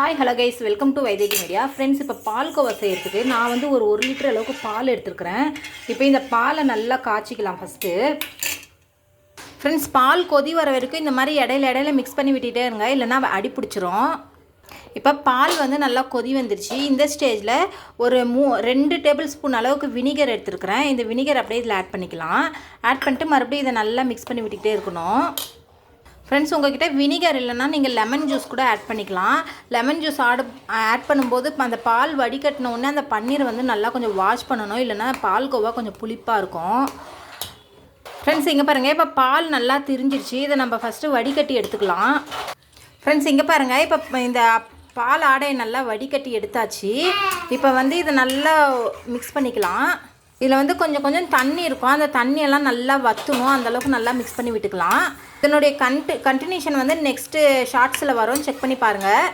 Hi hello guys, welcome to Vaidehi media. Friends, இப்போ பால்கோவா செய்கிறதுக்கு நான் வந்து ஒரு 1 லிட்டர் அளவுக்கு பால் எடுத்துருக்கிறேன். இப்போ இந்த பாலை நல்லா காய்ச்சிக்கலாம் ஃபஸ்ட்டு. ஃப்ரெண்ட்ஸ், பால் கொதி வர வரைக்கும் இந்த மாதிரி இடையில மிக்ஸ் பண்ணி விட்டுட்டே இருங்க, இல்லைன்னா அடி பிடிச்சிரும். இப்போ பால் வந்து நல்லா கொதி வந்துருச்சு. இந்த ஸ்டேஜில் ஒரு 2 டேபிள் ஸ்பூன் அளவுக்கு வினிகர் எடுத்துருக்கிறேன். இந்த வினிகர் அப்படியே இதில் ஆட் பண்ணிக்கலாம். ஆட் பண்ணிட்டு மறுபடியும் இதை நல்லா மிக்ஸ் பண்ணி விட்டுக்கிட்டே இருக்கணும். ஃப்ரெண்ட்ஸ், உங்கள்கிட்ட வினிகர் இல்லைன்னா நீங்கள் லெமன் ஜூஸ் கூட ஆட் பண்ணிக்கலாம். லெமன் ஜூஸ் ஆட் பண்ணும்போது அந்த பால் வடிகட்டினோடனே அந்த பன்னீர் வந்து நல்லா கொஞ்சம் வாஷ் பண்ணணும், இல்லைன்னா பால்கோவா கொஞ்சம் புளிப்பாக இருக்கும். ஃப்ரெண்ட்ஸ், இங்கே பாருங்கள், இப்போ பால் நல்லா திரிஞ்சிருச்சு. இதை நம்ம ஃபஸ்ட்டு வடிகட்டி எடுத்துக்கலாம். ஃப்ரெண்ட்ஸ், இங்கே பாருங்கள், இப்போ இந்த பால் ஆடையை நல்லா வடிகட்டி எடுத்தாச்சு. இப்போ வந்து இதை நல்லா மிக்ஸ் பண்ணிக்கலாம். இதில் வந்து கொஞ்சம் தண்ணி இருக்கும், அந்த தண்ணியெல்லாம் நல்லா வற்றணும், அந்தளவுக்கு நல்லா மிக்ஸ் பண்ணி விட்டுக்கலாம். இதனுடைய கண்டினியூஷன் வந்து நெக்ஸ்ட்டு ஷார்ட்ஸில் வரும், செக் பண்ணி பாருங்கள்.